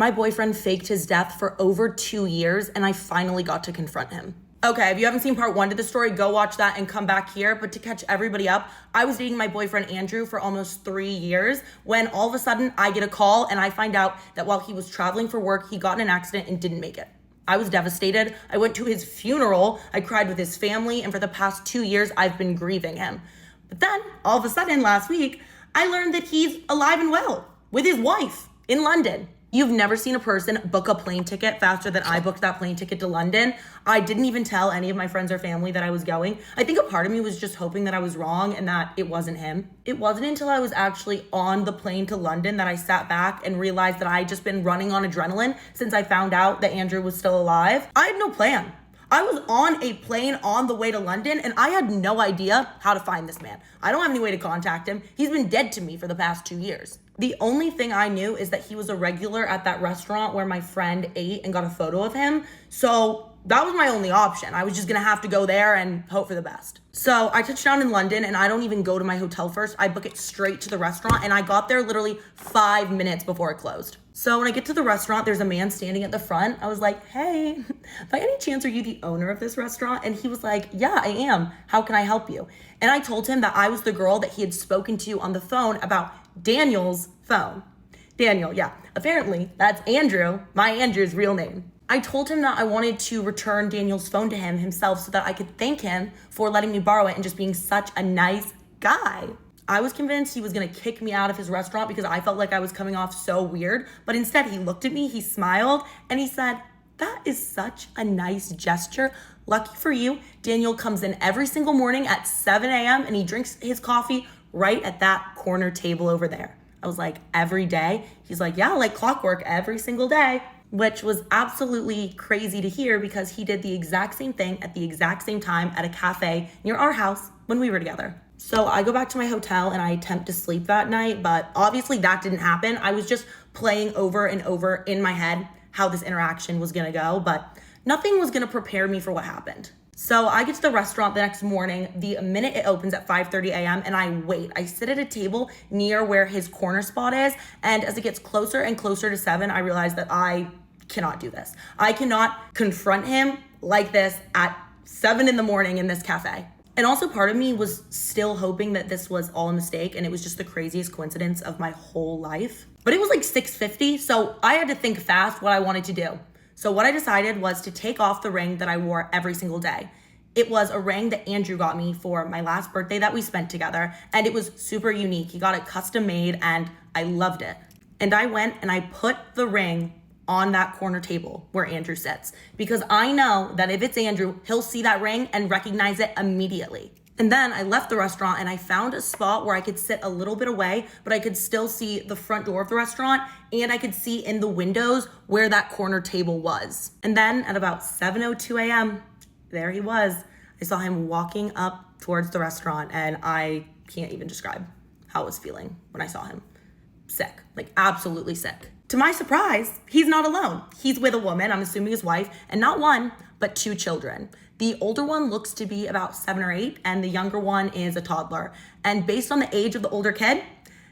My boyfriend faked his death for over 2 years, and I finally got to confront him. Okay, if you haven't seen part 1 to the story, go watch that and come back here. But to catch everybody up, I was dating my boyfriend Andrew for almost 3 years when all of a sudden I get a call and I find out that while he was traveling for work, he got in an accident and didn't make it. I was devastated. I went to his funeral. I cried with his family, and for the past 2 years, I've been grieving him. But then, all of a sudden, last week, I learned that he's alive and well with his wife in London. You've never seen a person book a plane ticket faster than I booked that plane ticket to London. I didn't even tell any of my friends or family that I was going. I think a part of me was just hoping that I was wrong and that it wasn't him. It wasn't until I was actually on the plane to London that I sat back and realized that I'd just been running on adrenaline since I found out that Andrew was still alive. I had no plan. I was on a plane on the way to London and I had no idea how to find this man. I don't have any way to contact him. He's been dead to me for the past 2 years. The only thing I knew is that he was a regular at that restaurant where my friend ate and got a photo of him. So that was my only option. I was just gonna have to go there and hope for the best. So I touched down in London and I don't even go to my hotel first. I book it straight to the restaurant and I got there literally 5 minutes before it closed. So when I get to the restaurant, there's a man standing at the front. I was like, hey, by any chance are you the owner of this restaurant? And he was like, yeah, I am. How can I help you? And I told him that I was the girl that he had spoken to on the phone about Daniel's phone. Daniel, yeah. Apparently, that's Andrew, my Andrew's real name. I told him that I wanted to return Daniel's phone to him himself so that I could thank him for letting me borrow it and just being such a nice guy. I was convinced he was gonna kick me out of his restaurant because I felt like I was coming off so weird, but instead he looked at me, he smiled, and he said, that is such a nice gesture. Lucky for you, Daniel comes in every single morning at 7 a.m. and he drinks his coffee right at that corner table over there. I was like, every day? He's like, yeah, like clockwork every single day, which was absolutely crazy to hear because he did the exact same thing at the exact same time at a cafe near our house when we were together. So I go back to my hotel and I attempt to sleep that night, but obviously that didn't happen. I was just playing over and over in my head how this interaction was gonna go, but nothing was gonna prepare me for what happened. So I get to the restaurant the next morning, the minute it opens at 5:30 a.m. and I wait. I sit at a table near where his corner spot is. And as it gets closer and closer to 7, I realize that I cannot do this. I cannot confront him like this at 7 in the morning in this cafe. And also part of me was still hoping that this was all a mistake and it was just the craziest coincidence of my whole life. But it was like 6:50, so I had to think fast what I wanted to do. So what I decided was to take off the ring that I wore every single day. It was a ring that Andrew got me for my last birthday that we spent together, and it was super unique. He got it custom made, and I loved it. And I went and I put the ring on that corner table where Andrew sits, because I know that if it's Andrew, he'll see that ring and recognize it immediately. And then I left the restaurant and I found a spot where I could sit a little bit away, but I could still see the front door of the restaurant and I could see in the windows where that corner table was. And then at about 7:02 a.m., there he was. I saw him walking up towards the restaurant and I can't even describe how I was feeling when I saw him. Sick, like absolutely sick. To my surprise, he's not alone. He's with a woman, I'm assuming his wife, and not one, but 2 children. The older one looks to be about 7 or 8, and the younger one is a toddler. And based on the age of the older kid,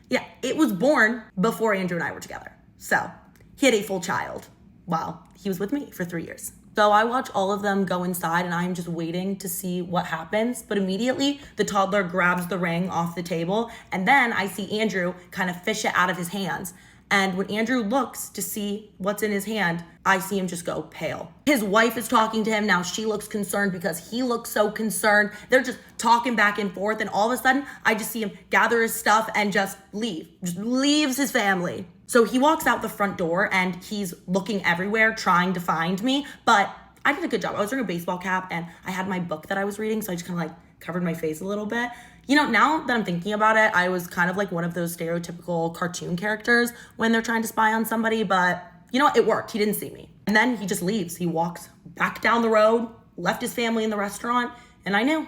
yeah, it was born before Andrew and I were together. So he had a full child while he was with me for 3 years. So I watch all of them go inside and I'm just waiting to see what happens. But immediately the toddler grabs the ring off the table and then I see Andrew kind of fish it out of his hands. And when Andrew looks to see what's in his hand, I see him just go pale. His wife is talking to him now. She looks concerned because he looks so concerned. They're just talking back and forth. And all of a sudden, I just see him gather his stuff and just leave. Just leaves his family. So he walks out the front door and he's looking everywhere trying to find me. But I did a good job. I was wearing a baseball cap and I had my book that I was reading. So I just kind of like covered my face a little bit. You know, now that I'm thinking about it, I was kind of like one of those stereotypical cartoon characters when they're trying to spy on somebody, but you know what? It worked. He didn't see me. And then he just leaves. He walks back down the road, left his family in the restaurant, and I knew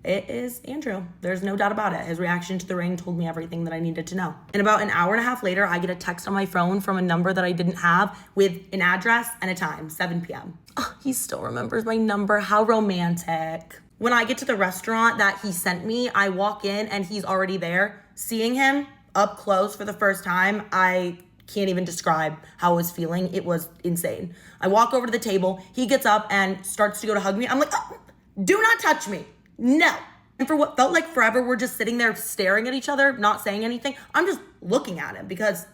it is Andrew. There's no doubt about it. His reaction to the ring told me everything that I needed to know. And about an hour and a half later, I get a text on my phone from a number that I didn't have with an address and a time, 7 p.m. Oh, he still remembers my number. How romantic. When I get to the restaurant that he sent me, I walk in and he's already there. Seeing him up close for the first time, I can't even describe how I was feeling. It was insane. I walk over to the table. He gets up and starts to go to hug me. I'm like, oh, do not touch me. No. And for what felt like forever, we're just sitting there staring at each other, not saying anything. I'm just looking at him because,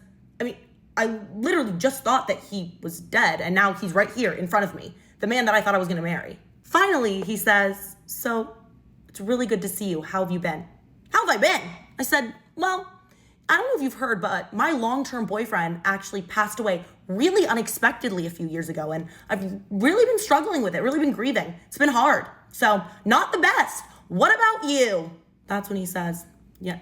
I literally just thought that he was dead, and now he's right here in front of me, the man that I thought I was going to marry. Finally, he says, so it's really good to see you. How have you been? How have I been? I said, well, I don't know if you've heard, but my long-term boyfriend actually passed away really unexpectedly a few years ago, and I've really been struggling with it, really been grieving. It's been hard. So, not the best. What about you? That's when he says, yeah,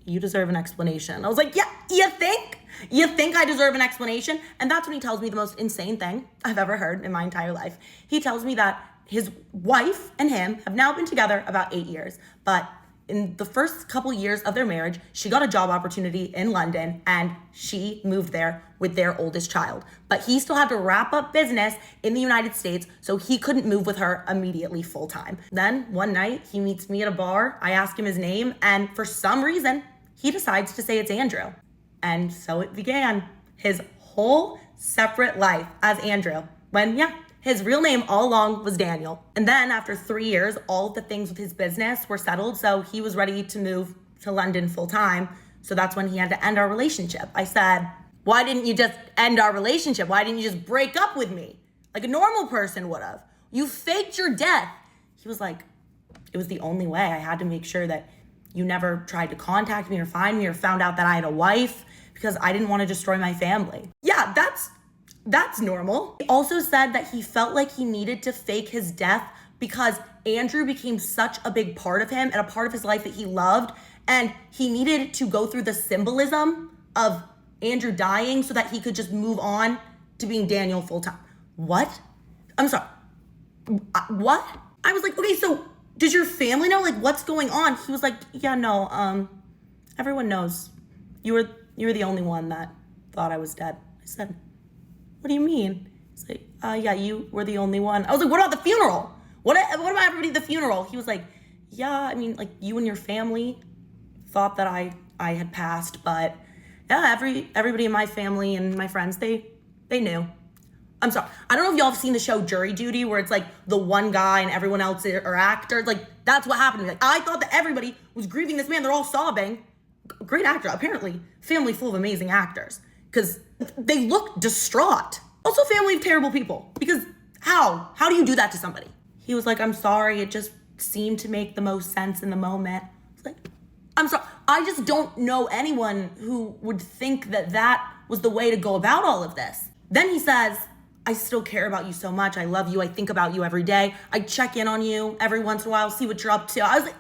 you deserve an explanation. I was like, yeah, you think? You think I deserve an explanation? And that's when he tells me the most insane thing I've ever heard in my entire life. He tells me that his wife and him have now been together about 8 years, but in the first couple years of their marriage, she got a job opportunity in London and she moved there with their oldest child. But he still had to wrap up business in the United States, so he couldn't move with her immediately full time. Then one night he meets me at a bar. I ask him his name, and for some reason, he decides to say it's Andrew. And so it began, his whole separate life as Andrew, when, his real name all along was Daniel. And then after 3 years, all of the things with his business were settled, so he was ready to move to London full time. So that's when he had to end our relationship. I said, why didn't you just end our relationship? Why didn't you just break up with me? Like a normal person would have. You faked your death. He was like, it was the only way. I had to make sure that you never tried to contact me or find me or found out that I had a wife because I didn't want to destroy my family. Yeah, that's normal. He also said that he felt like he needed to fake his death because Andrew became such a big part of him and a part of his life that he loved, and he needed to go through the symbolism of Andrew dying so that he could just move on to being Daniel full time. What? I'm sorry. What? I was like, okay, so does your family know? Like, what's going on? He was like, yeah, no, everyone knows. You were the only one that thought I was dead. I said, what do you mean? He's like, yeah, you were the only one. I was like, what about the funeral? What about everybody at the funeral? He was like, yeah, you and your family thought that I had passed, but yeah, everybody in my family and my friends, they knew. I'm sorry. I don't know if y'all have seen the show Jury Duty, where it's like the one guy and everyone else are actors. Like, that's what happened to me. Like, I thought that everybody was grieving this man. They're all sobbing. Great actor. Apparently, family full of amazing actors. Because they look distraught. Also, family of terrible people. Because how? How do you do that to somebody? He was like, I'm sorry. It just seemed to make the most sense in the moment. I was like, I'm sorry. I just don't know anyone who would think that was the way to go about all of this. Then he says, I still care about you so much. I love you. I think about you every day. I check in on you every once in a while, see what you're up to. I was like,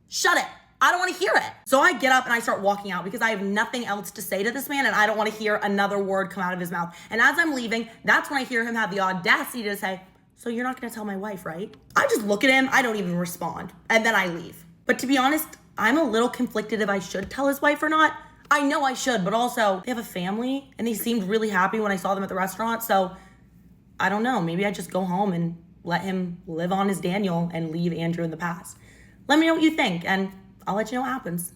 shut it. I don't want to hear it. So I get up and I start walking out because I have nothing else to say to this man and I don't want to hear another word come out of his mouth. And as I'm leaving, that's when I hear him have the audacity to say, so you're not going to tell my wife, right? I just look at him. I don't even respond. And then I leave. But to be honest, I'm a little conflicted if I should tell his wife or not. I know I should, but also they have a family and they seemed really happy when I saw them at the restaurant. So I don't know. Maybe I just go home and let him live on as Daniel and leave Andrew in the past. Let me know what you think and I'll let you know what happens.